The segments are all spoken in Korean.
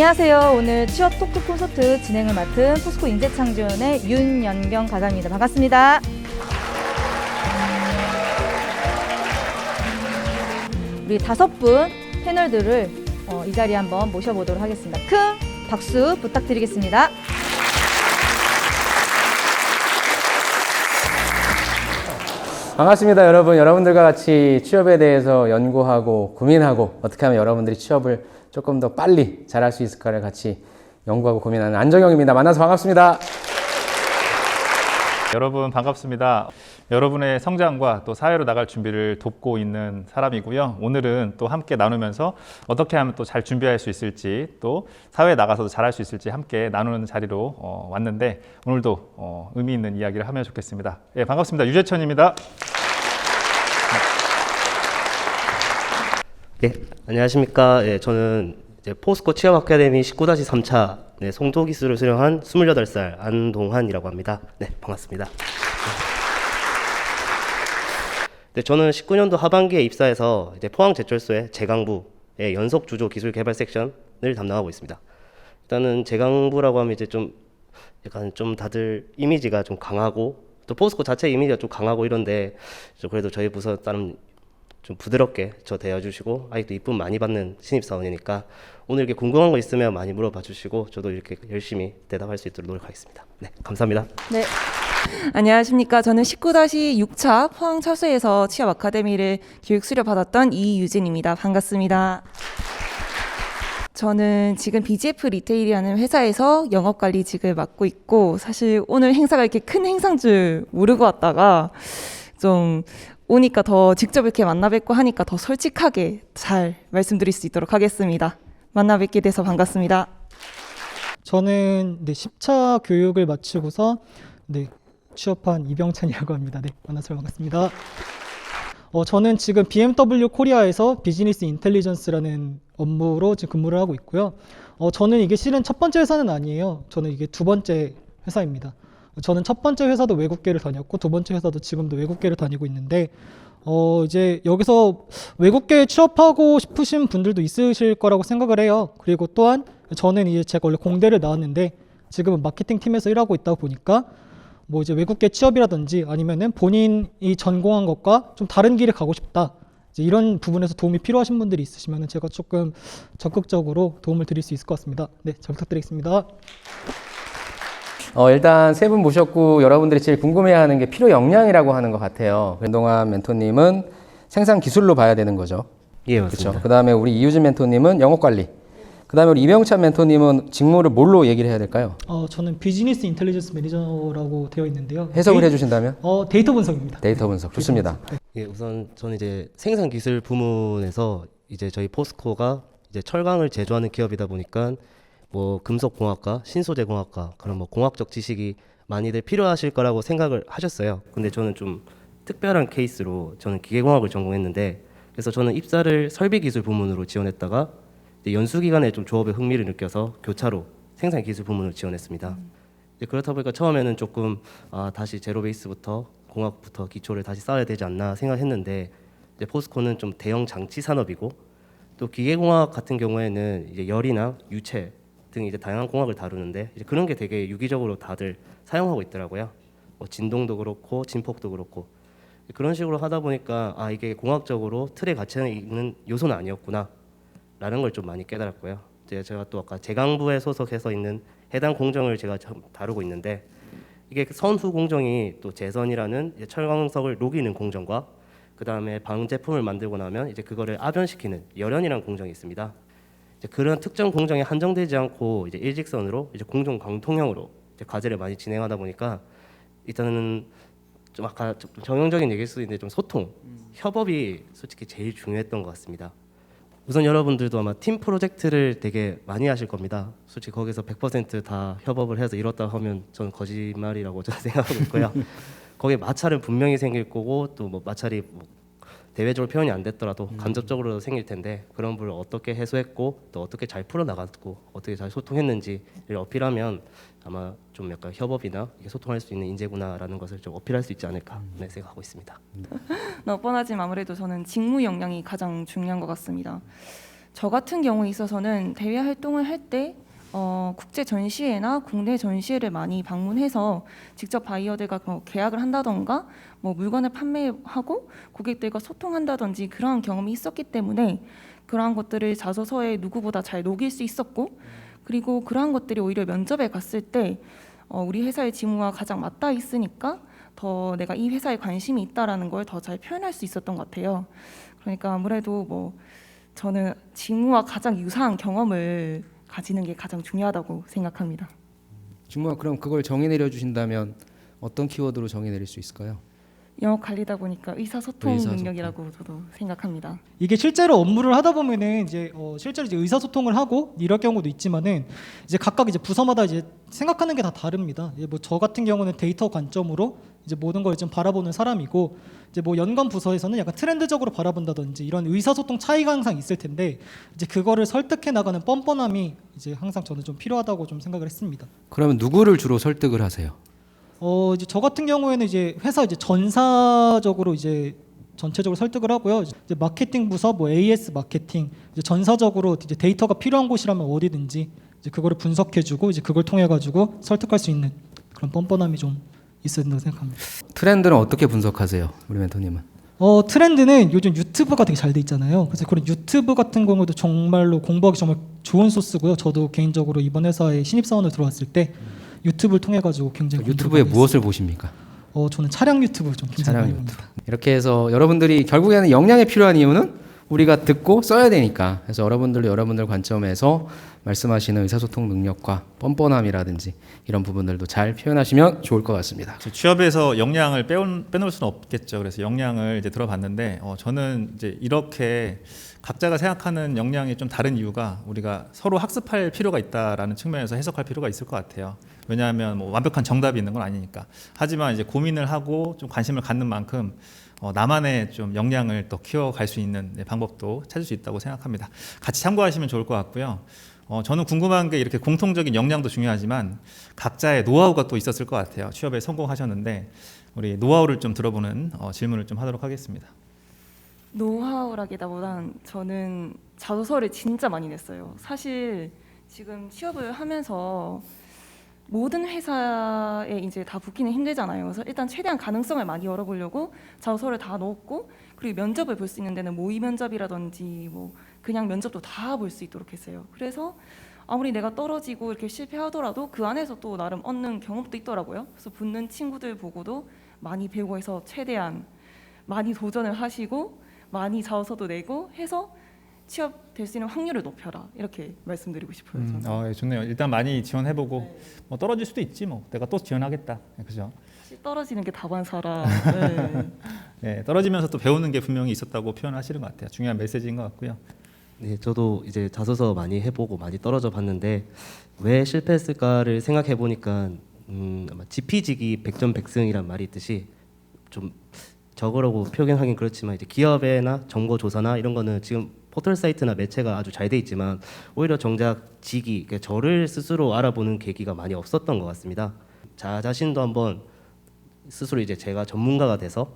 안녕하세요. 오늘 취업 토크 콘서트 진행을 맡은 포스코 인재창조연의 윤연경 과장입니다. 반갑습니다. 우리 5분 패널들을 이 자리에 한번 모셔보도록 하겠습니다. 큰 박수 부탁드리겠습니다. 반갑습니다, 여러분. 여러분들과 같이 취업에 대해서 연구하고 고민하고 어떻게 하면 여러분들이 취업을 조금 더 빨리 잘할 수 있을까를 같이 연구하고 고민하는 안정영입니다. 만나서 반갑습니다. 여러분 반갑습니다. 여러분의 성장과 또 사회로 나갈 준비를 돕고 있는 사람이고요. 오늘은 또 함께 나누면서 어떻게 하면 또 잘 준비할 수 있을지, 또 사회에 나가서도 잘할 수 있을지 함께 나누는 자리로 왔는데, 오늘도 의미 있는 이야기를 하면 좋겠습니다. 예, 반갑습니다. 유재천입니다. 네, 안녕하십니까. 예, 저는 이제 포스코 취업 아카데미 19-3차 송도 기술을 수령한 28살 안동환이라고 합니다. 네, 반갑습니다. 네, 저는 19년도 하반기에 입사해서 이제 포항제철소의 제강부의 연속 주조 기술 개발 섹션을 담당하고 있습니다. 일단은 제강부라고 하면 이제 좀 약간 좀 다들 이미지가 좀 강하고, 또 포스코 자체 이미지가 좀 강하고 이런데, 그래도 저희 부서 따름 좀 부드럽게 저 대해주시고, 아직도 이쁨 많이 받는 신입사원이니까 오늘 이렇게 궁금한 거 있으면 많이 물어봐 주시고, 저도 이렇게 열심히 대답할 수 있도록 노력하겠습니다. 네, 감사합니다. 네. 안녕하십니까. 저는 19-6차 포항철수에서 취업 아카데미를 교육 수료 받았던 이유진입니다. 반갑습니다. 저는 지금 BGF 리테일이라는 회사에서 영업관리직을 맡고 있고, 사실 오늘 행사가 이렇게 큰 행사인 줄 모르고 왔다가 좀 오니까 더 직접 이렇게 만나 뵙고 하니까 더 솔직하게 잘 말씀드릴 수 있도록 하겠습니다. 만나 뵙게 돼서 반갑습니다. 저는 10차 교육을 마치고서 취업한 이병찬이라고 합니다. 네, 만나서 반갑습니다. 저는 지금 BMW 코리아에서 비즈니스 인텔리전스라는 업무로 지금 근무를 하고 있고요. 저는 이게 실은 첫 번째 회사는 아니에요. 저는 이게 두 번째 회사입니다. 저는 첫 번째 회사도 외국계를 다녔고, 두 번째 회사도 지금도 외국계를 다니고 있는데, 이제 여기서 외국계에 취업하고 싶으신 분들도 있으실 거라고 생각을 해요. 그리고 또한 저는 이제 제가 원래 공대를 나왔는데 지금은 마케팅 팀에서 일하고 있다 보니까 뭐 이제 외국계 취업이라든지 아니면은 본인이 전공한 것과 좀 다른 길을 가고 싶다, 이제 이런 부분에서 도움이 필요하신 분들이 있으시면 제가 조금 적극적으로 도움을 드릴 수 있을 것 같습니다. 네, 잘 부탁드리겠습니다. 일단 세 분 모셨고 여러분들이 제일 궁금해하는 게 필요 역량이라고 하는 것 같아요. 한동환 멘토님은 생산 기술로 봐야 되는 거죠. 예, 맞습니다. 그렇죠. 그다음에 우리 이유진 멘토님은 영업 관리. 그다음에 우리 이병찬 멘토님은 직무를 뭘로 얘기를 해야 될까요? 저는 비즈니스 인텔리전스 매니저라고 되어 있는데요. 해석을 해주신다면? 데이터 분석입니다. 데이터 분석. 좋습니다. 네. 예, 우선 저는 이제 생산 기술 부문에서 이제 저희 포스코가 이제 철강을 제조하는 기업이다 보니까 뭐 금속공학과, 신소재공학과 그런 뭐 공학적 지식이 많이들 필요하실 거라고 생각을 하셨어요. 근데 저는 좀 특별한 케이스로 저는 기계공학을 전공했는데, 그래서 저는 입사를 설비기술 부문으로 지원했다가 이제 연수 기간에 좀 조업에 흥미를 느껴서 교차로 생산기술 부문을 지원했습니다. 이제 그렇다 보니까 처음에는 조금 다시 제로 베이스부터 공학부터 기초를 다시 쌓아야 되지 않나 생각했는데, 이제 포스코는 좀 대형 장치 산업이고, 또 기계공학 같은 경우에는 이제 열이나 유체 등 이제 다양한 공학을 다루는데, 이제 그런 게 되게 유기적으로 다들 사용하고 있더라고요. 뭐 진동도 그렇고 진폭도 그렇고, 그런 식으로 하다 보니까 이게 공학적으로 틀에 갇혀 있는 요소는 아니었구나 라는 걸 좀 많이 깨달았고요. 이제 제가 또 아까 제강부에 소속해서 있는 해당 공정을 제가 다루고 있는데, 이게 선후 공정이 또 제선이라는 이제 철광석을 녹이는 공정과, 그 다음에 방 제품을 만들고 나면 이제 그거를 압연시키는 열연이라는 공정이 있습니다. 이제 그런 특정 공정에 한정되지 않고 이제 일직선으로 이제 공정 광통형으로 이제 과제를 많이 진행하다 보니까, 일단은 좀 아까 좀 정형적인 얘기일 수도 있는데 좀 소통, 협업이 솔직히 제일 중요했던 것 같습니다. 우선 여러분들도 아마 팀 프로젝트를 되게 많이 하실 겁니다. 솔직히 거기서 100% 다 협업을 해서 이뤘다 하면 저는 거짓말이라고 저는 생각하고 있고요. 거기에 마찰은 분명히 생길 거고, 또 뭐 마찰이 뭐 대외적으로 표현이 안 됐더라도 간접적으로 생길 텐데, 그런 부분을 어떻게 해소했고 또 어떻게 잘 풀어나갔고 어떻게 잘 소통했는지를 어필하면 아마 좀 약간 협업이나 소통할 수 있는 인재구나라는 것을 좀 어필할 수 있지 않을까 생각하고 있습니다. 너무 뻔하지만 아무래도 저는 직무 역량이 가장 중요한 것 같습니다. 저 같은 경우에 있어서는 대외 활동을 할 때 국제 전시회나 국내 전시회를 많이 방문해서 직접 바이어들과 계약을 한다던가 뭐 물건을 판매하고 고객들과 소통한다든지 그러한 경험이 있었기 때문에 그러한 것들을 자소서에 누구보다 잘 녹일 수 있었고, 그리고 그러한 것들이 오히려 면접에 갔을 때 우리 회사의 직무와 가장 맞닿아 있으니까 더 내가 이 회사에 관심이 있다라는 걸 더 잘 표현할 수 있었던 것 같아요. 그러니까 아무래도 뭐 저는 직무와 가장 유사한 경험을 가지는 게 가장 중요하다고 생각합니다. 직무가 그럼 그걸 정의 내려 주신다면 어떤 키워드로 정의 내릴 수 있을까요? 영업 관리다 보니까 의사소통 의사소통. 능력이라고 저도 생각합니다. 이게 실제로 업무를 하다 보면은 이제 실제로 이제 의사소통을 하고 이럴 경우도 있지만은 이제 각각 이제 부서마다 이제 생각하는 게 다 다릅니다. 뭐 저 같은 경우는 데이터 관점으로 이제 모든 걸 좀 바라보는 사람이고, 이제 뭐 연관 부서에서는 약간 트렌드적으로 바라본다든지 이런 의사소통 차이가 항상 있을 텐데, 이제 그거를 설득해 나가는 뻔뻔함이 이제 항상 저는 좀 필요하다고 좀 생각을 했습니다. 그러면 누구를 주로 설득을 하세요? 이제 저 같은 경우에는 이제 회사 이제 전사적으로 이제 전체적으로 설득을 하고요. 이제 마케팅 부서, 뭐 AS 마케팅, 이제 전사적으로 이제 데이터가 필요한 곳이라면 어디든지 이제 그거를 분석해주고 이제 그걸 통해 가지고 설득할 수 있는 그런 뻔뻔함이 좀 있어야 된다고 생각합니다. 트렌드는 어떻게 분석하세요, 우리 멘토님은? 트렌드는 요즘 유튜브가 되게 잘 돼 있잖아요. 그래서 그런 유튜브 같은 경우도 정말로 공부하기 정말 좋은 소스고요. 저도 개인적으로 이번 회사에 신입사원으로 들어왔을 때 유튜브를 통해 가지고 굉장히 유튜브에 공부를 많이 무엇을 보십니까? 저는 차량 유튜브 좀 굉장히 많이 차량 봅니다. 이렇게 해서 여러분들이 결국에는 역량이 필요한 이유는 우리가 듣고 써야 되니까. 그래서 여러분들도 여러분들 관점에서 말씀하시는 의사소통 능력과 뻔뻔함이라든지 이런 부분들도 잘 표현하시면 좋을 것 같습니다. 취업에서 역량을 빼놓을 수는 없겠죠. 그래서 역량을 이제 들어봤는데 저는 이제 이렇게 각자가 생각하는 역량이 좀 다른 이유가 우리가 서로 학습할 필요가 있다라는 측면에서 해석할 필요가 있을 것 같아요. 왜냐하면 뭐 완벽한 정답이 있는 건 아니니까. 하지만 이제 고민을 하고 좀 관심을 갖는 만큼 나만의 좀 역량을 또 키워갈 수 있는 방법도 찾을 수 있다고 생각합니다. 같이 참고하시면 좋을 것 같고요. 저는 궁금한 게 이렇게 공통적인 역량도 중요하지만 각자의 노하우가 또 있었을 것 같아요. 취업에 성공하셨는데 우리 노하우를 좀 들어보는 질문을 좀 하도록 하겠습니다. 노하우라기보단 저는 자소서를 진짜 많이 냈어요. 사실 지금 취업을 하면서 모든 회사에 이제 다 붙기는 힘들잖아요. 그래서 일단 최대한 가능성을 많이 열어보려고 자소서를 다 넣었고, 그리고 면접을 볼 수 있는 데는 모의 면접이라든지 뭐 그냥 면접도 다 볼 수 있도록 했어요. 그래서 아무리 내가 떨어지고 이렇게 실패하더라도 그 안에서 또 나름 얻는 경험도 있더라고요. 그래서 붙는 친구들 보고도 많이 배우고 해서 최대한 많이 도전을 하시고 많이 자소서도 내고 해서 취업 될 수 있는 확률을 높여라, 이렇게 말씀드리고 싶어요. 저는. 예, 좋네요. 일단 많이 지원해보고 뭐 떨어질 수도 있지 뭐 내가 또 지원하겠다. 그죠? 사실 떨어지는 게 다반사라. 네. 네, 떨어지면서 또 배우는 게 분명히 있었다고 표현하시는 것 같아요. 중요한 메시지인 것 같고요. 네, 저도 이제 자소서 많이 해보고 많이 떨어져 봤는데 왜 실패했을까를 생각해 보니까 아마 지피지기 백전백승이란 말이 있듯이 좀 저거라고 표현하긴 그렇지만 이제 기업이나 정보 조사나 이런 거는 지금 포털 사이트나 매체가 아주 잘 돼 있지만 오히려 정작 직이, 그러니까 저를 스스로 알아보는 계기가 많이 없었던 것 같습니다. 자신도 한번 스스로 이제 제가 전문가가 돼서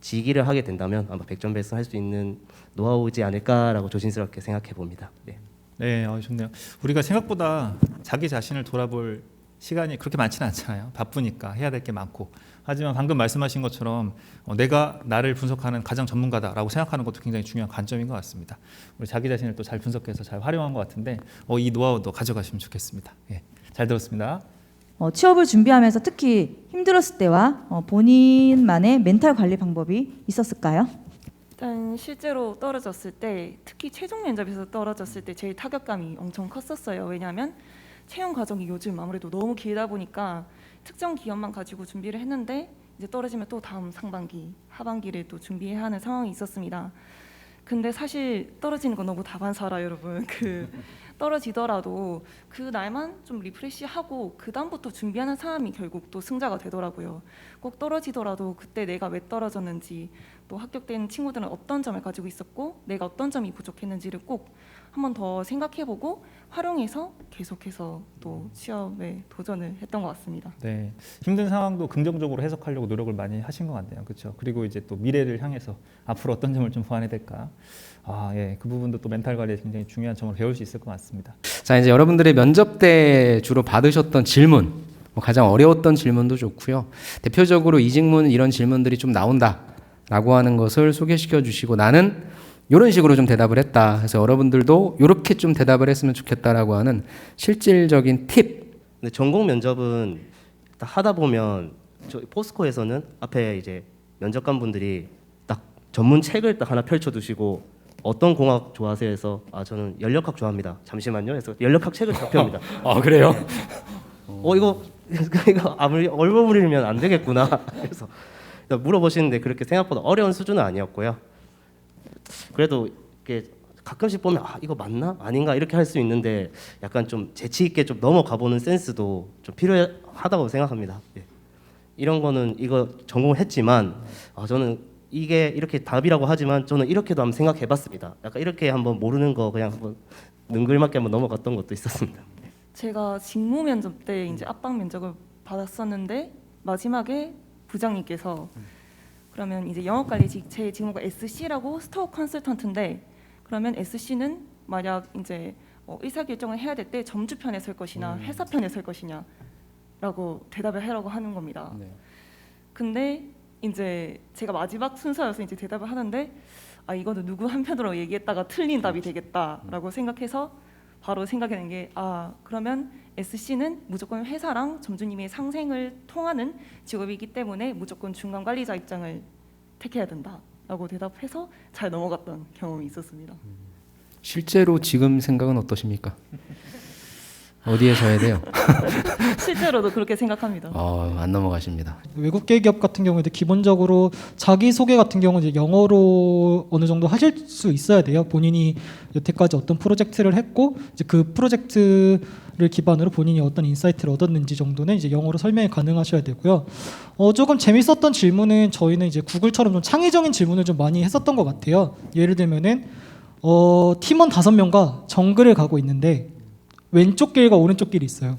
직위를 하게 된다면 아마 백전백승할 수 있는 노하우지 않을까라고 조심스럽게 생각해 봅니다. 네. 네, 좋네요. 우리가 생각보다 자기 자신을 돌아볼 시간이 그렇게 많지는 않잖아요. 바쁘니까 해야 될 게 많고. 하지만 방금 말씀하신 것처럼 내가 나를 분석하는 가장 전문가다라고 생각하는 것도 굉장히 중요한 관점인 것 같습니다. 우리 자기 자신을 또 잘 분석해서 잘 활용한 것 같은데 이 노하우도 가져가시면 좋겠습니다. 예, 잘 들었습니다. 취업을 준비하면서 특히 힘들었을 때와 본인만의 멘탈 관리 방법이 있었을까요? 일단 실제로 떨어졌을 때, 특히 최종 면접에서 떨어졌을 때 제일 타격감이 엄청 컸었어요. 왜냐하면 채용 과정이 요즘 아무래도 너무 길다 보니까 특정 기업만 가지고 준비를 했는데 이제 떨어지면 또 다음 상반기, 하반기를 또 준비해야 하는 상황이 있었습니다. 근데 사실 떨어지는 건 너무 다반사라 여러분. 떨어지더라도 그 날만 좀 리프레시하고 그 다음부터 준비하는 사람이 결국 또 승자가 되더라고요. 꼭 떨어지더라도 그때 내가 왜 떨어졌는지, 또 합격된 친구들은 어떤 점을 가지고 있었고 내가 어떤 점이 부족했는지를 꼭 한 번 더 생각해보고 활용해서 계속해서 또 취업에 도전을 했던 것 같습니다. 네, 힘든 상황도 긍정적으로 해석하려고 노력을 많이 하신 것 같네요. 그렇죠. 그리고 이제 또 미래를 향해서 앞으로 어떤 점을 좀 보완해야 될까. 그 부분도 또 멘탈 관리에 굉장히 중요한 점을 배울 수 있을 것 같습니다. 자, 이제 여러분들의 면접 때 주로 받으셨던 질문, 가장 어려웠던 질문도 좋고요. 대표적으로 이 직무는 이런 질문들이 좀 나온다라고 하는 것을 소개시켜 주시고 나는 이런 식으로 좀 대답을 했다. 그래서 여러분들도 이렇게 좀 대답을 했으면 좋겠다라고 하는 실질적인 팁. 근데 전공 면접은 딱 하다 보면 저 포스코에서는 앞에 이제 면접관 분들이 딱 전문 책을 딱 하나 펼쳐두시고 어떤 공학 좋아하세요 해서 저는 연력학 좋아합니다. 잠시만요 해서 연력학 책을 다 펴옵니다. 그래요? 이거 아무리 얼버무리면 안 되겠구나. 그래서 물어보시는데 그렇게 생각보다 어려운 수준은 아니었고요. 그래도 이렇게 가끔씩 보면 이거 맞나 아닌가 이렇게 할 수 있는데 약간 좀 재치 있게 좀 넘어가 보는 센스도 좀 필요하다고 생각합니다. 예. 이런 거는 이거 전공을 했지만 저는 이게 이렇게 답이라고 하지만 저는 이렇게도 한번 생각해봤습니다. 약간 이렇게 한번 모르는 거 그냥 한번 능글맞게 한번 넘어갔던 것도 있었습니다. 제가 직무 면접 때 이제 압박 면접을 받았었는데 마지막에 부장님께서 그러면 이제 영업관리 제 직무가 SC라고 스토어 컨설턴트인데 그러면 SC는 만약 이제 의사결정을 해야 될 때 점주편에 설 것이냐 회사 편에 설 것이냐라고 대답을 하라고 하는 겁니다. 네. 근데 이제 제가 마지막 순서여서 이제 대답을 하는데 이거는 누구 한편으로 얘기했다가 틀린 답이 되겠다라고 생각해서 바로 생각해낸 게 그러면 SC는 무조건 회사랑 점주님의 상생을 통하는 직업이기 때문에 무조건 중간 관리자 입장을 택해야 된다라고 대답해서 잘 넘어갔던 경험이 있었습니다. 실제로 지금 생각은 어떠십니까? 어디에 서야 돼요? 실제로도 그렇게 생각합니다. 안 넘어가십니다. 외국계 기업 같은 경우에도 기본적으로 자기소개 같은 경우는 이제 영어로 어느 정도 하실 수 있어야 돼요. 본인이 여태까지 어떤 프로젝트를 했고 이제 그 프로젝트를 기반으로 본인이 어떤 인사이트를 얻었는지 정도는 이제 영어로 설명이 가능하셔야 되고요. 조금 재밌었던 질문은 저희는 이제 구글처럼 좀 창의적인 질문을 좀 많이 했었던 것 같아요. 예를 들면은 팀원 5명과 정글을 가고 있는데 왼쪽 길과 오른쪽 길이 있어요.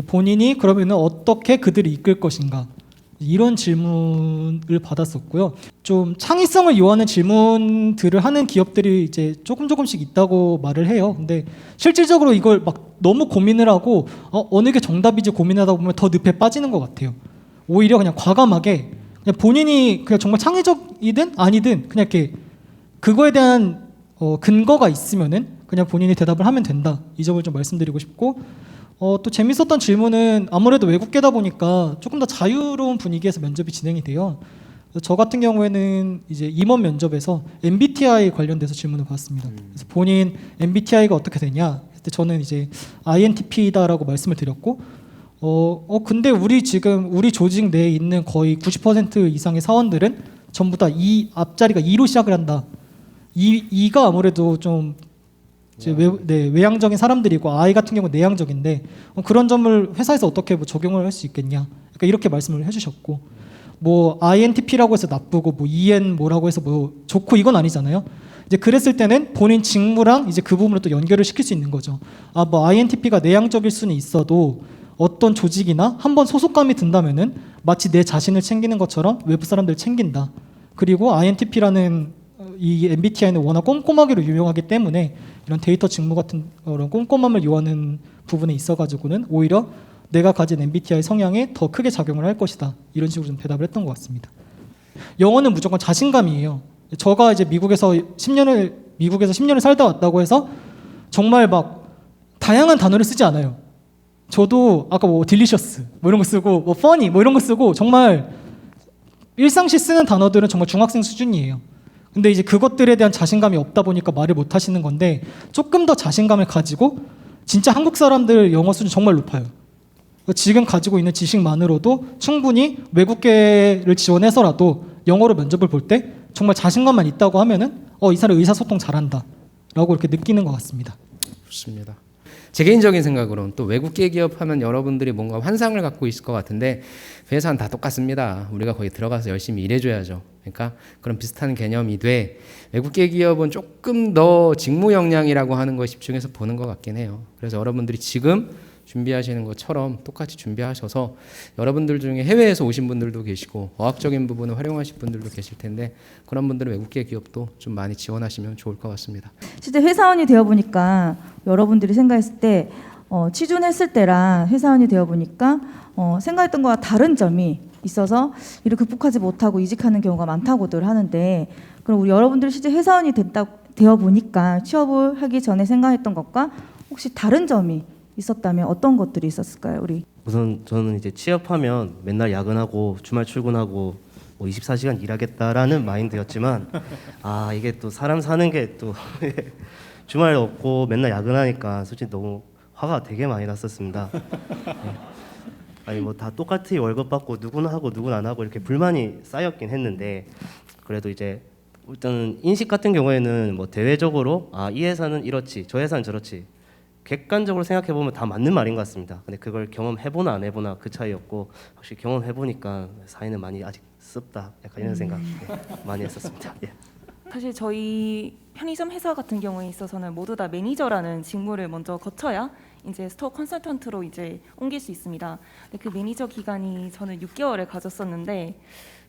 본인이 그러면은 어떻게 그들을 이끌 것인가 이런 질문을 받았었고요. 좀 창의성을 요하는 질문들을 하는 기업들이 이제 조금씩 있다고 말을 해요. 근데 실질적으로 이걸 막 너무 고민을 하고 어느 게 정답이지 고민하다 보면 더 늪에 빠지는 것 같아요. 오히려 그냥 과감하게 그냥 본인이 그냥 정말 창의적이든 아니든 그냥 이렇게 그거에 대한 근거가 있으면은 그냥 본인이 대답을 하면 된다. 이 점을 좀 말씀드리고 싶고 또 재밌었던 질문은 아무래도 외국계다 보니까 조금 더 자유로운 분위기에서 면접이 진행이 돼요. 저 같은 경우에는 이제 임원 면접에서 MBTI 관련돼서 질문을 받았습니다. 그래서 본인 MBTI가 어떻게 되냐? 그때 저는 이제 INTP다라고 말씀을 드렸고 근데 우리 조직 내에 있는 거의 90% 이상의 사원들은 전부 다 이 앞자리가 2로 시작을 한다. 이가 아무래도 좀 이제 외향적인 사람들이고 I 같은 경우 내향적인데 그런 점을 회사에서 어떻게 적용을 할 수 있겠냐 그러니까 이렇게 말씀을 해주셨고 뭐 INTP라고 해서 나쁘고 뭐 EN 뭐라고 해서 뭐 좋고 이건 아니잖아요. 이제 그랬을 때는 본인 직무랑 이제 그 부분을 또 연결을 시킬 수 있는 거죠. 뭐 INTP가 내향적일 수는 있어도 어떤 조직이나 한번 소속감이 든다면은 마치 내 자신을 챙기는 것처럼 외부 사람들을 챙긴다. 그리고 INTP라는 이 MBTI는 워낙 꼼꼼하기로 유명하기 때문에 이런 데이터 직무 같은 그런 꼼꼼함을 요하는 부분에 있어가지고는 오히려 내가 가진 MBTI 성향에 더 크게 작용을 할 것이다. 이런 식으로 좀 대답을 했던 것 같습니다. 영어는 무조건 자신감이에요. 저가 이제 미국에서 10년을 살다 왔다고 해서 정말 막 다양한 단어를 쓰지 않아요. 저도 아까 뭐 딜리셔스 뭐 이런 거 쓰고 뭐 퍼니 뭐 이런 거 쓰고 정말 일상시 쓰는 단어들은 정말 중학생 수준이에요. 근데 이제 그것들에 대한 자신감이 없다 보니까 말을 못 하시는 건데 조금 더 자신감을 가지고 진짜 한국 사람들 영어 수준 정말 높아요. 지금 가지고 있는 지식만으로도 충분히 외국계를 지원해서라도 영어로 면접을 볼 때 정말 자신감만 있다고 하면은 이 사람 의사소통 잘한다 라고 이렇게 느끼는 것 같습니다. 좋습니다. 제 개인적인 생각으로는 또 외국계 기업 하면 여러분들이 뭔가 환상을 갖고 있을 것 같은데 회사는 다 똑같습니다. 우리가 거기 들어가서 열심히 일해줘야죠. 그러니까 그런 비슷한 개념이 돼. 외국계 기업은 조금 더 직무 역량이라고 하는 거에 집중해서 보는 것 같긴 해요. 그래서 여러분들이 지금 준비하시는 것처럼 똑같이 준비하셔서 여러분들 중에 해외에서 오신 분들도 계시고 어학적인 부분을 활용하실 분들도 계실 텐데 그런 분들은 외국계 기업도 좀 많이 지원하시면 좋을 것 같습니다. 실제 회사원이 되어 보니까 여러분들이 생각했을 때 취준했을 때랑 회사원이 되어 보니까 생각했던 거와 다른 점이 있어서 이를 극복하지 못하고 이직하는 경우가 많다고들 하는데 그럼 우리 여러분들 실제 회사원이 되어 보니까 취업을 하기 전에 생각했던 것과 혹시 다른 점이 있었다면 어떤 것들이 있었을까요? 우리 우선 저는 이제 취업하면 맨날 야근하고 주말 출근하고 뭐 24시간 일하겠다라는 마인드였지만 이게 또 사람 사는 게 또 주말 없고 맨날 야근하니까 솔직히 너무 화가 되게 많이 났었습니다. 아니 뭐 다 똑같이 월급 받고 누구는 하고 누구는 안 하고 이렇게 불만이 쌓였긴 했는데 그래도 이제 일단은 인식 같은 경우에는 뭐 대외적으로 이 회사는 이렇지 저 회사는 저렇지 객관적으로 생각해 보면 다 맞는 말인 것 같습니다. 근데 그걸 경험해보나 안 해보나 그 차이였고 확실히 경험해보니까 사회는 많이 아직 습다 약간 이런 생각 많이 했었습니다. 예. 사실 저희 편의점 회사 같은 경우에 있어서는 모두 다 매니저라는 직무를 먼저 거쳐야 이제 스토어 컨설턴트로 이제 옮길 수 있습니다. 근데 그 매니저 기간이 저는 6개월을 가졌었는데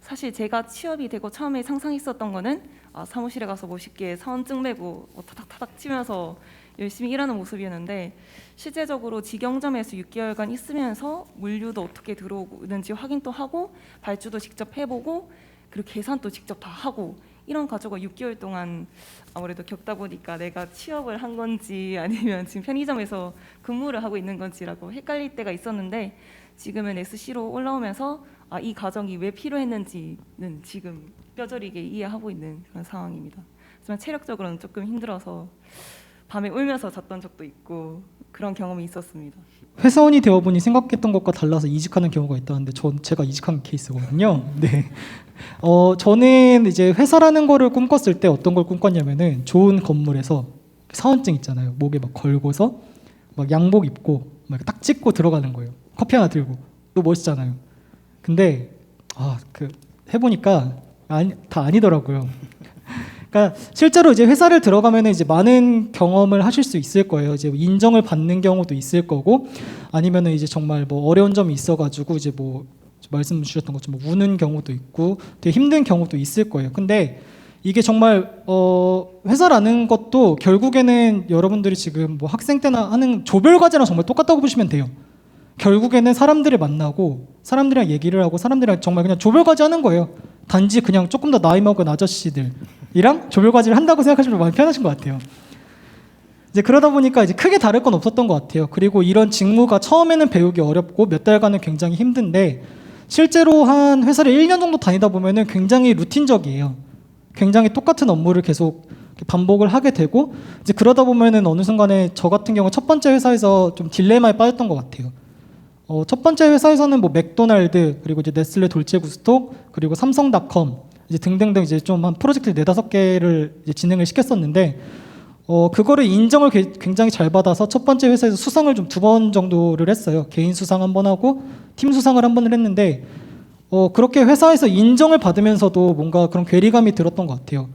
사실 제가 취업이 되고 처음에 상상했었던 거는 사무실에 가서 멋있게 사원증 메고 타닥타닥 치면서 열심히 일하는 모습이었는데 실제적으로 직영점에서 6개월간 있으면서 물류도 어떻게 들어오는지 확인도 하고 발주도 직접 해보고 그리고 계산도 직접 다 하고 이런 과정을 6개월 동안 아무래도 겪다 보니까 내가 취업을 한 건지 아니면 지금 편의점에서 근무를 하고 있는 건지라고 헷갈릴 때가 있었는데 지금은 SC로 올라오면서 이 과정이 왜 필요했는지는 지금 뼈저리게 이해하고 있는 그런 상황입니다. 하지만 체력적으로는 조금 힘들어서 밤에 울면서 잤던 적도 있고 그런 경험이 있었습니다. 회사원이 되어보니 생각했던 것과 달라서 이직하는 경우가 있다는데 제가 이직한 케이스거든요. 네. 저는 이제 회사라는 거를 꿈꿨을 때 어떤 걸 꿈꿨냐면은 좋은 건물에서 사원증 있잖아요. 목에 막 걸고서 막 양복 입고 막 딱 찍고 들어가는 거예요. 커피 하나 들고 또 멋있잖아요. 근데 해보니까 다 아니더라고요. 그러니까 실제로 이제 회사를 들어가면 이제 많은 경험을 하실 수 있을 거예요. 이제 인정을 받는 경우도 있을 거고, 아니면은 이제 정말 뭐 어려운 점이 있어가지고 이제 뭐 말씀 주셨던 것처럼 뭐 우는 경우도 있고, 되게 힘든 경우도 있을 거예요. 근데 이게 정말 회사라는 것도 결국에는 여러분들이 지금 뭐 학생 때나 하는 조별 과제랑 정말 똑같다고 보시면 돼요. 결국에는 사람들을 만나고 사람들이랑 얘기를 하고 사람들이랑 정말 그냥 조별 과제 하는 거예요. 단지 그냥 조금 더 나이 먹은 아저씨들이랑 조별 과제를 한다고 생각하시면 많이 편하신 것 같아요. 이제 그러다 보니까 이제 크게 다를 건 없었던 것 같아요. 그리고 이런 직무가 처음에는 배우기 어렵고 몇 달간은 굉장히 힘든데 실제로 한 회사를 1년 정도 다니다 보면은 굉장히 루틴적이에요. 굉장히 똑같은 업무를 계속 반복을 하게 되고 이제 그러다 보면은 어느 순간에 저 같은 경우 첫 번째 회사에서 좀 딜레마에 빠졌던 것 같아요. 첫 번째 회사에서는 뭐 맥도날드 그리고 이제 네슬레 돌체구스토 그리고 삼성닷컴 이제 등등등 이제 좀 한 프로젝트 4-5개를 이제 진행을 시켰었는데 그거를 인정을 굉장히 잘 받아서 첫 번째 회사에서 수상을 좀 2번 정도를 했어요. 개인 수상 1번 하고 팀 수상을 1번을 했는데 그렇게 회사에서 인정을 받으면서도 뭔가 그런 괴리감이 들었던 것 같아요.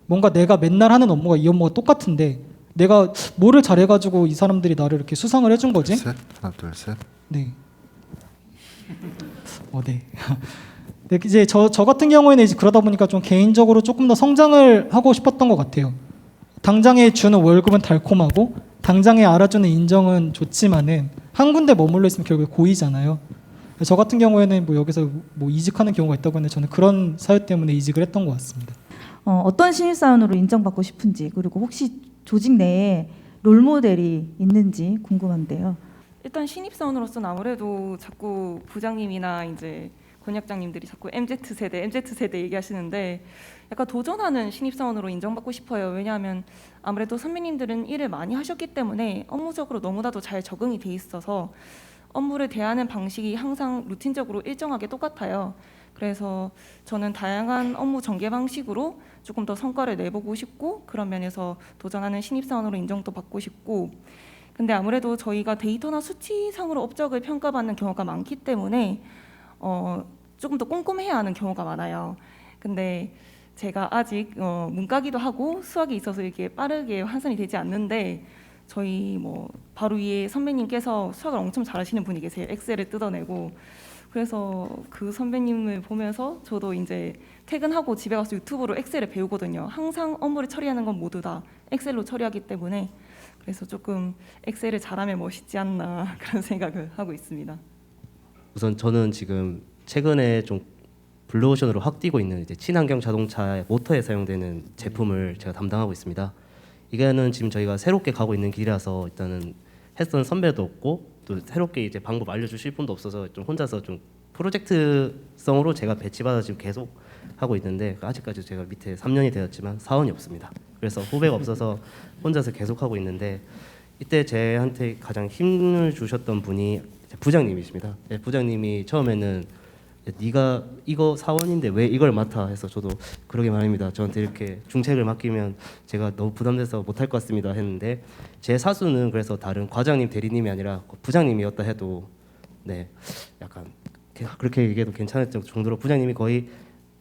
뭔가 내가 맨날 하는 업무가 이 업무가 똑같은데 내가 뭐를 잘해가지고 이 사람들이 나를 이렇게 수상을 해준 거지? 하나 둘 셋. 네. 네. 네, 이제 저 같은 경우에는 이제 그러다 보니까 좀 개인적으로 조금 더 성장을 하고 싶었던 것 같아요. 당장에 주는 월급은 달콤하고 당장에 알아주는 인정은 좋지만은 한 군데 머물러 있으면 결국에 고이잖아요. 저 같은 경우에는 뭐 여기서 뭐 이직하는 경우가 있다고 했는데 저는 그런 사유 때문에 이직을 했던 것 같습니다. 어떤 신입사원으로 인정받고 싶은지 그리고 혹시 조직 내에 롤모델이 있는지 궁금한데요. 일단 신입사원으로서는 아무래도 자꾸 부장님이나 이제 권역장님들이 자꾸 MZ세대 얘기하시는데 약간 도전하는 신입사원으로 인정받고 싶어요. 왜냐하면 아무래도 선배님들은 일을 많이 하셨기 때문에 업무적으로 너무나도 잘 적응이 돼 있어서 업무를 대하는 방식이 항상 루틴적으로 일정하게 똑같아요. 그래서 저는 다양한 업무 전개 방식으로 조금 더 성과를 내보고 싶고 그런 면에서 도전하는 신입사원으로 인정도 받고 싶고 근데 아무래도 저희가 데이터나 수치상으로 업적을 평가받는 경우가 많기 때문에 조금 더 꼼꼼해야 하는 경우가 많아요. 근데 제가 아직 문과기도 하고 수학이 있어서 이게 빠르게 환산이 되지 않는데 저희 뭐 바로 위에 선배님께서 수학을 엄청 잘하시는 분이 계세요. 엑셀을 뜯어내고 그래서 그 선배님을 보면서 저도 이제 퇴근하고 집에 가서 유튜브로 엑셀을 배우거든요. 항상 업무를 처리하는 건 모두 다 엑셀로 처리하기 때문에 그래서 조금 엑셀을 잘하면 멋있지 않나 그런 생각을 하고 있습니다. 우선 저는 지금 최근에 좀 블루오션으로 확 뛰고 있는 이제 친환경 자동차의 모터에 사용되는 제품을 제가 담당하고 있습니다. 이거는 지금 저희가 새롭게 가고 있는 길이라서 일단은 했던 선배도 없고 또 새롭게 이제 방법 알려주실 분도 없어서 좀 혼자서 좀 프로젝트성으로 제가 배치받아 지금 계속 하고 있는데 아직까지 제가 밑에 3년이 되었지만 사원이 없습니다. 그래서 후배가 없어서 혼자서 계속 하고 있는데 이때 저한테 가장 힘을 주셨던 분이 부장님이십니다. 네, 부장님이 처음에는 네가 이거 사원인데 왜 이걸 맡아 해서 저도 그러게 말입니다. 저한테 이렇게 중책을 맡기면 제가 너무 부담돼서 못할 것 같습니다 했는데 제 사수는 그래서 다른 과장님 대리님이 아니라 부장님이었다 해도 네 약간 그렇게 얘기해도 괜찮을 정도로 부장님이 거의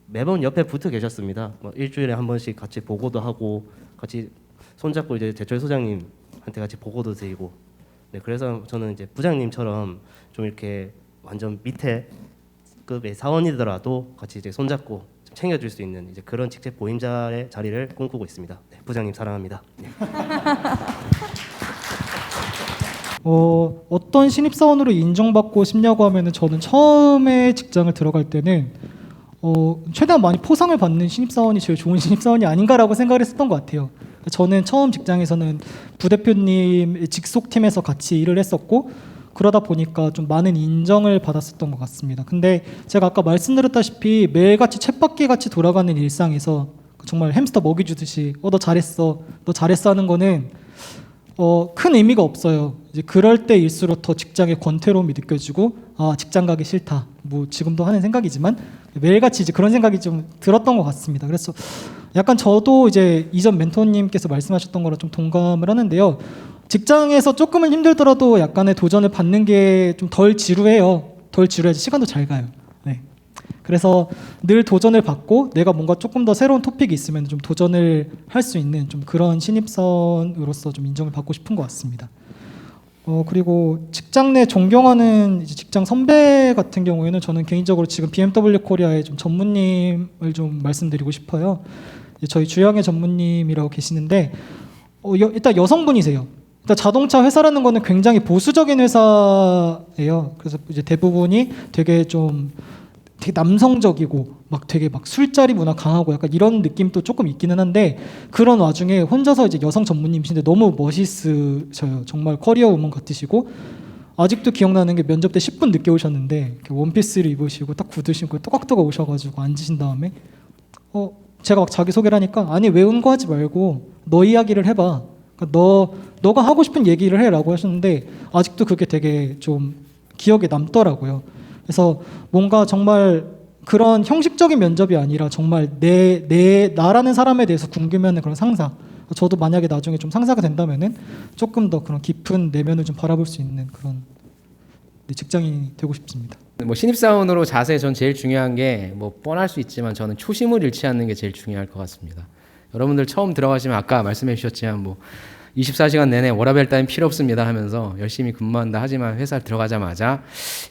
매번 옆에 붙어 계셨습니다. 뭐 일주일에 한 번씩 같이 보고도 하고 같이 손잡고 이제 제철 소장님한테 같이 보고도 드리고 네 그래서 저는 이제 부장님처럼 좀 이렇게 완전 밑에 급의 사원이더라도 같이 이제 손잡고 챙겨줄 수 있는 이제 그런 직책 보임자의 자리를 꿈꾸고 있습니다. 네, 부장님 사랑합니다. 네. 어떤 신입사원으로 인정받고 싶냐고 하면은 저는 처음에 직장을 들어갈 때는 최대한 많이 포상을 받는 신입사원이 제일 좋은 신입사원이 아닌가라고 생각을 했었던 것 같아요. 저는 처음 직장에서는 부대표님 직속팀에서 같이 일을 했었고 그러다 보니까 좀 많은 인정을 받았었던 것 같습니다. 근데 제가 아까 말씀드렸다시피 매일같이 쳇바퀴 같이 돌아가는 일상에서 정말 햄스터 먹이 주듯이 너 잘했어 하는 거는 큰 의미가 없어요. 이제 그럴 때일수록 더 직장의 권태로움이 느껴지고 직장 가기 싫다. 뭐 지금도 하는 생각이지만 매일같이 이제 그런 생각이 좀 들었던 것 같습니다. 그래서 약간 저도 이제 이전 멘토님께서 말씀하셨던 거랑 좀 동감을 하는데요. 직장에서 조금은 힘들더라도 약간의 도전을 받는 게 좀 덜 지루해요. 덜 지루해야지 시간도 잘 가요. 네. 그래서 늘 도전을 받고 내가 뭔가 조금 더 새로운 토픽이 있으면 좀 도전을 할 수 있는 좀 그런 신입사원으로서 좀 인정을 받고 싶은 것 같습니다. 그리고 직장 내 존경하는 이제 직장 선배 같은 경우에는 저는 개인적으로 지금 BMW 코리아의 좀 전무님을 좀 말씀드리고 싶어요. 저희 주영애 전무님이라고 계시는데 일단 여성분이세요. 일단 자동차 회사라는 거는 굉장히 보수적인 회사예요. 그래서 이제 대부분이 되게 남성적이고 되게 술자리 문화 강하고 약간 이런 느낌도 조금 있기는 한데 그런 와중에 혼자서 이제 여성 전무님이신데 너무 멋있으셔요. 정말 커리어 우먼 같으시고 아직도 기억나는 게 면접 때 10분 늦게 오셨는데 이렇게 원피스를 입으시고 딱 구두 신고 또각또각 오셔가지고 앉으신 다음에 제가 막 자기소개를 하니까 아니 외운 거 하지 말고 너 이야기를 해봐. 그러니까 너가 하고 싶은 얘기를 해라고 하셨는데 아직도 그게 되게 좀 기억에 남더라고요. 그래서 뭔가 정말 그런 형식적인 면접이 아니라 정말 나라는 사람에 대해서 궁금해하는 그런 상사. 저도 만약에 나중에 좀 상사가 된다면은 조금 더 그런 깊은 내면을 좀 바라볼 수 있는 그런 직장인이 되고 싶습니다. 뭐 신입사원으로 자세 전 제일 중요한 게 뭐 뻔할 수 있지만 저는 초심을 잃지 않는 게 제일 중요할 것 같습니다. 여러분들 처음 들어가시면 아까 말씀해 주셨지만 뭐 24시간 내내 워라밸 따윈 필요 없습니다 하면서 열심히 근무한다 하지만 회사 들어가자마자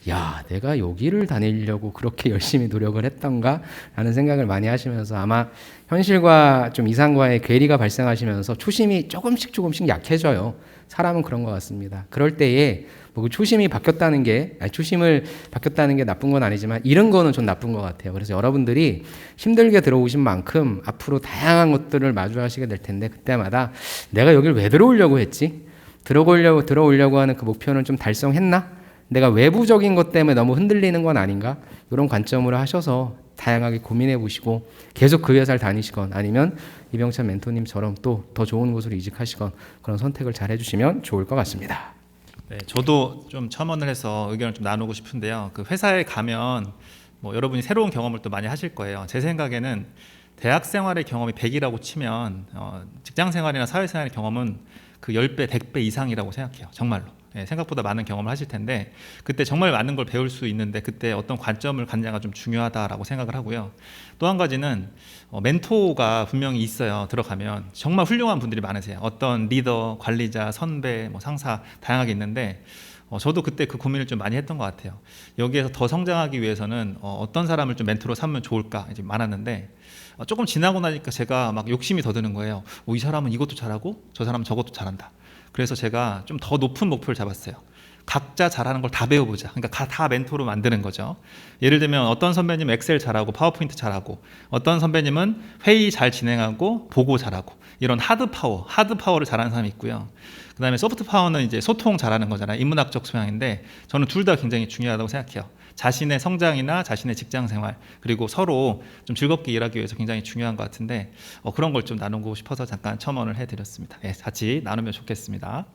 야 내가 여기를 다니려고 그렇게 열심히 노력을 했던가 라는 생각을 많이 하시면서 아마 현실과 좀 이상과의 괴리가 발생하시면서 초심이 조금씩 약해져요. 사람은 그런 것 같습니다. 그럴 때에 뭐 초심을 바뀌었다는 게 나쁜 건 아니지만 이런 거는 좀 나쁜 것 같아요. 그래서 여러분들이 힘들게 들어오신 만큼 앞으로 다양한 것들을 마주하시게 될 텐데 그때마다 내가 여길 왜 들어오려고 했지? 들어오려고 하는 그 목표는 좀 달성했나? 내가 외부적인 것 때문에 너무 흔들리는 건 아닌가? 이런 관점으로 하셔서 다양하게 고민해 보시고 계속 그 회사를 다니시건 아니면 이병찬 멘토님처럼 또 더 좋은 곳으로 이직하시건 그런 선택을 잘 해주시면 좋을 것 같습니다. 네, 저도 좀 첨언을 해서 의견을 좀 나누고 싶은데요. 그 회사에 가면 뭐 여러분이 새로운 경험을 또 많이 하실 거예요. 제 생각에는 대학 생활의 경험이 100이라고 치면 직장 생활이나 사회 생활의 경험은 그 10배, 100배 이상이라고 생각해요. 정말로. 예, 생각보다 많은 경험을 하실 텐데 그때 정말 많은 걸 배울 수 있는데 그때 어떤 관점을 갖냐가 좀 중요하다라고 생각을 하고요. 또 한 가지는 멘토가 분명히 있어요. 들어가면 정말 훌륭한 분들이 많으세요. 어떤 리더, 관리자, 선배, 뭐 상사 다양하게 있는데 저도 그때 그 고민을 좀 많이 했던 것 같아요. 여기에서 더 성장하기 위해서는 어떤 사람을 좀 멘토로 삼으면 좋을까 이제 많았는데 조금 지나고 나니까 제가 막 욕심이 더 드는 거예요. 이 사람은 이것도 잘하고 저 사람은 저것도 잘한다. 그래서 제가 좀 더 높은 목표를 잡았어요. 각자 잘하는 걸 다 배워보자. 그러니까 다 멘토로 만드는 거죠. 예를 들면 어떤 선배님은 엑셀 잘하고 파워포인트 잘하고 어떤 선배님은 회의 잘 진행하고 보고 잘하고 이런 하드파워를 잘하는 사람이 있고요. 그 다음에 소프트 파워는 이제 소통 잘하는 거잖아요. 인문학적 소양인데 저는 둘 다 굉장히 중요하다고 생각해요. 자신의 성장이나 자신의 직장 생활 그리고 서로 좀 즐겁게 일하기 위해서 굉장히 중요한 것 같은데 그런 걸 좀 나누고 싶어서 잠깐 첨언을 해드렸습니다. 네, 같이 나누면 좋겠습니다.